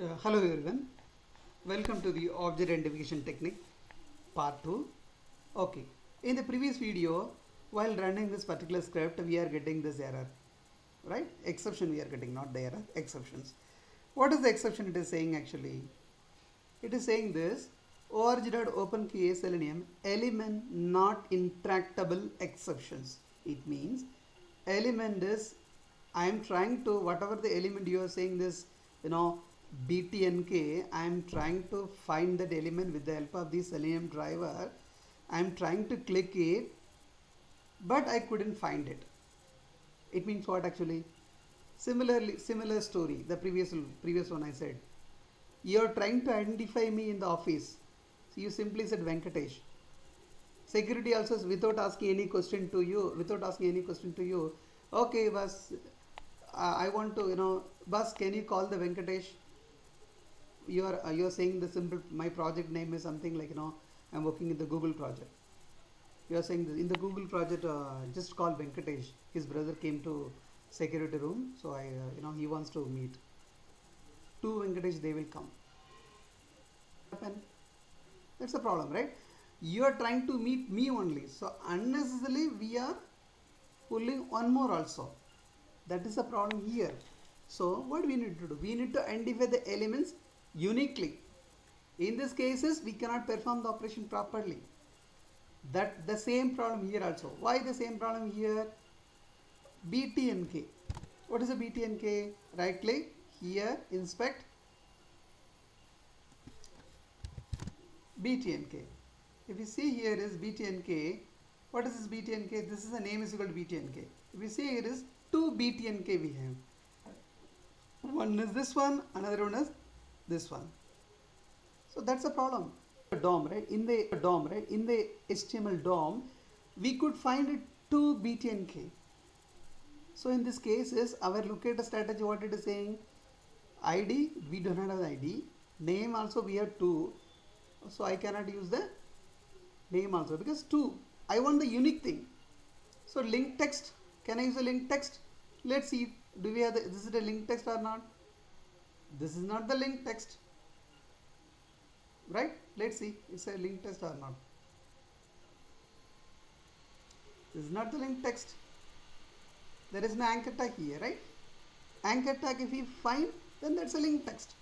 Hello everyone, welcome to the object identification technique part 2. Okay, in the previous video, while running this particular script, we are getting this error, right? Exception we are getting, not the error, exceptions. What is the exception it is saying actually? It is saying this org.openkey selenium element not intractable exceptions. It means element is I am trying to whatever the element you are saying this btnk I am trying to find that element with the help of the selenium driver. I am trying to click it but I couldn't find it. It means what actually? Similar story the previous one I said. You are trying to identify me in the office. So you simply said Venkatesh. Security also is without asking any question to you. Okay, boss, I want to, boss, can you call the Venkatesh? You are saying the simple, my project name is something like, I'm working in the Google project. You are saying this, in the Google project, just call Venkatesh. His brother came to security room, so he wants to meet. To Venkatesh, they will come. That's the problem, right? You are trying to meet me only, so unnecessarily we are pulling one more also. That is the problem here. So what we need to do? We need to identify the elements uniquely. In these cases, we cannot perform the operation properly. That the same problem here also. Why the same problem here? BTNK. What is a BTNK? Right click here, inspect BTNK. If you see here is BTNK, what is this BTNK? This is the name is equal to BTNK. If you see it is two BTNK we have. One is this one, another one is this one. So that's the problem. DOM, right? In the HTML DOM, we could find it two BTNK. So in this case is our locator strategy. What it is saying? ID, we do not have ID. Name also we have two. So I cannot use the name also because two. I want the unique thing. So link text. Can I use the link text? Let's see. Do we have this is the link text or not? This is not the link text. Right? Let's see. It's a link text or not. This is not the link text. There is no anchor tag here, right? Anchor tag if we find, then that's a link text.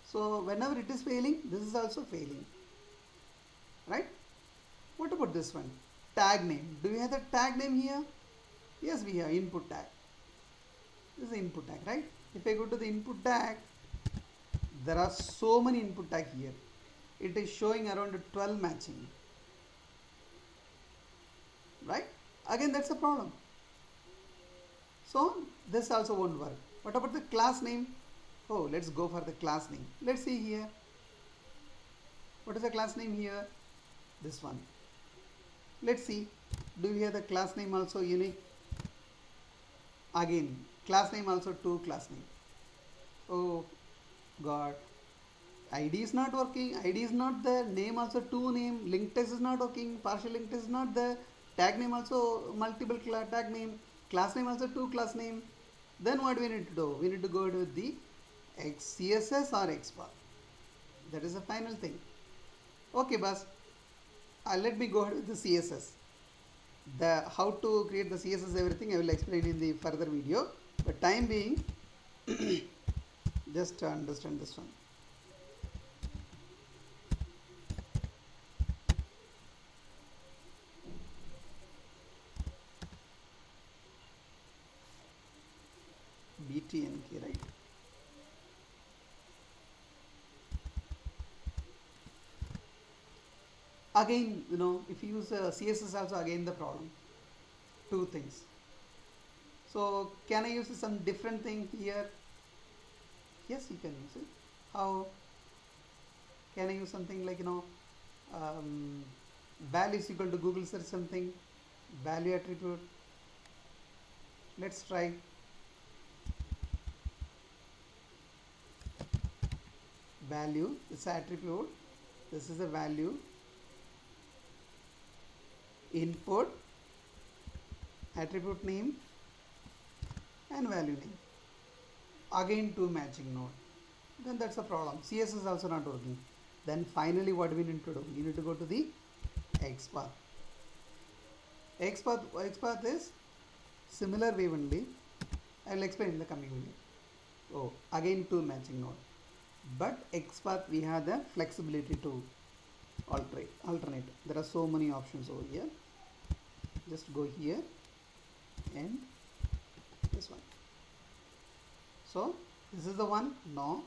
So whenever it is failing, this is also failing. Right? What about this one? Tag name. Do we have the tag name here? Yes, we have input tag. This is the input tag, right? If I go to the input tag, there are so many input tag here. It is showing around 12 matching. Right? Again, that's a problem. So this also won't work. What about the class name? Oh, let's go for the class name. Let's see here. What is the class name here? This one. Let's see. Do we have the class name also unique? Again, class name also two class name. Oh God. ID is not working. ID is not there. Name also two name. Link text is not working. Partial link text is not there. Tag name also multiple tag name. Class name also two class name. Then what we need to do? We need to go to the CSS or XPath. That is the final thing. Okay, boss. Let me go ahead with the CSS. The how to create the CSS everything I will explain in the further video. But time being, just to understand this one. BTNK, right? Again, if you use CSS also again the problem. Two things. So can I use some different thing here? Yes, you can use it. How? Can I use something like value is equal to Google search something, value attribute. Let's try. Value is attribute. This is a value. Input, attribute name and value name. Again two matching node. then that's a problem. CS is also not working. Then finally what we need to do? We need to go to the XPath. XPath is similar way only. I will explain in the coming video. Oh, again tool matching node. But XPath we have the flexibility to alternate. There are so many options over here. Just go here and this one. So this is the one. No.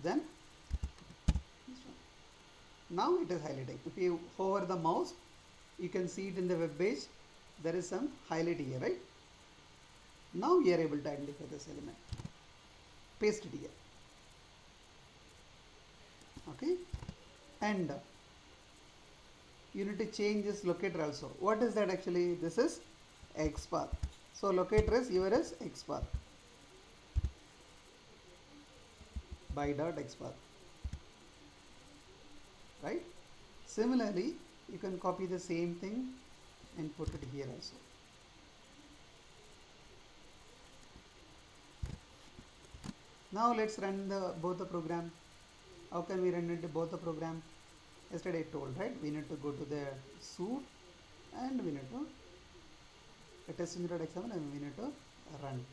Then this one. Now it is highlighting. If you hover the mouse, you can see it in the web page. There is some highlight here, right? Now we are able to identify this element. Paste it here. Okay, and you need to change this locator also. What is that actually? This is XPath. So locator is here is XPath. By.xpath. Right? Similarly, you can copy the same thing and put it here also. Now let's run both the program. How can we run into both the program? Yesterday I told, right? We need to go to the suite and we need to test.xml and we need to run.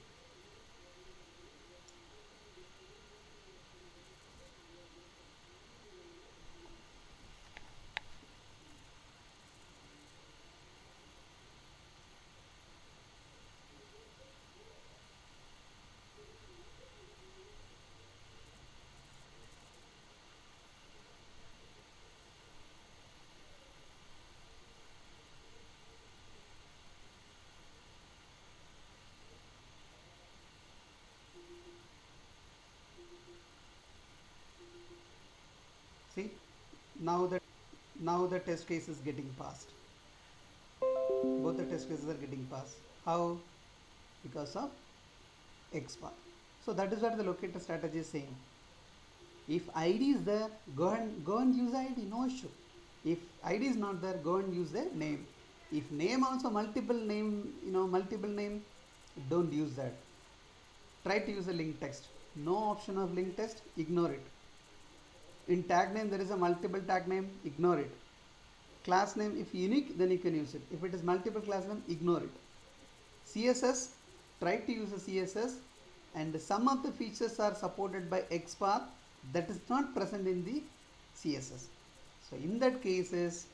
See, now the test case is getting passed. Both the test cases are getting passed. How? Because of XPath. So that is what the locator strategy is saying. If ID is there, go and use ID, no issue. If ID is not there, go and use the name. If name also multiple name, don't use that. Try to use a linked text. No option of linked text, ignore it. In tag name there is a multiple tag name, ignore it. Class name, if unique, then you can use it. If it is multiple class name, ignore it. CSS, try to use a CSS, and some of the features are supported by XPath that is not present in the CSS. So in that cases,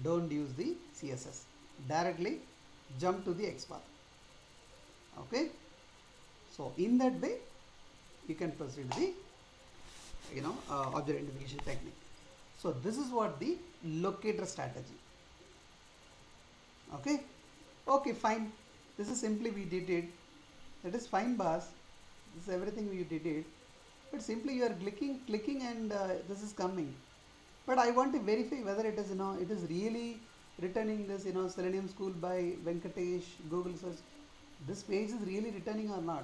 don't use the CSS. Directly jump to the XPath. Okay. So in that way, you can proceed the object identification technique. So this is what the locator strategy. Okay, fine. This is simply we did it. That is fine, boss. This is everything we did it. But simply you are clicking and this is coming. But I want to verify whether it is it is really returning this Selenium School by Venkatesh Google search. This page is really returning or not.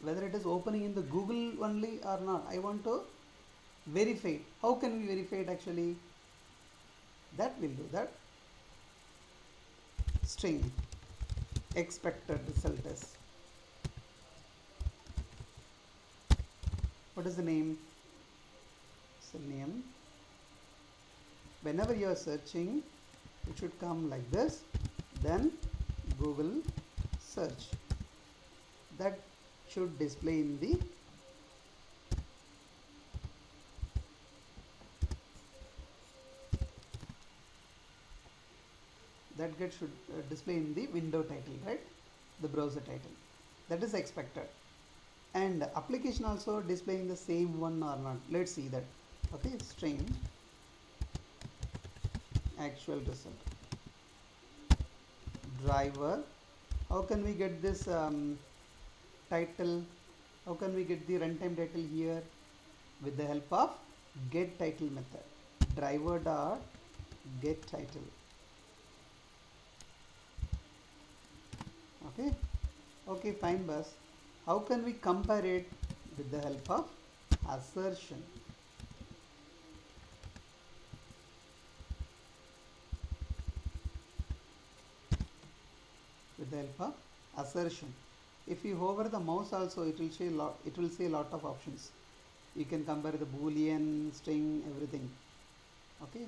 Whether it is opening in the Google only or not. I want to verify. How can we verify it actually? That will do that. String expected result is. What is the name? Selenium. Whenever you are searching, it should come like this. Then Google search. That should display in the should display in the window title, right? The browser title. That is expected. And application also displaying the same one or not. Let's see that. Okay, string actual result. Driver. How can we get this title? How can we get the runtime title here? With the help of get title method. Driver dot get title. Okay, fine, boss. How can we compare it? With the help of assertion. With the help of assertion. If you hover the mouse also, it will say lot. It will say lot of options. You can compare the boolean, string, everything. Okay.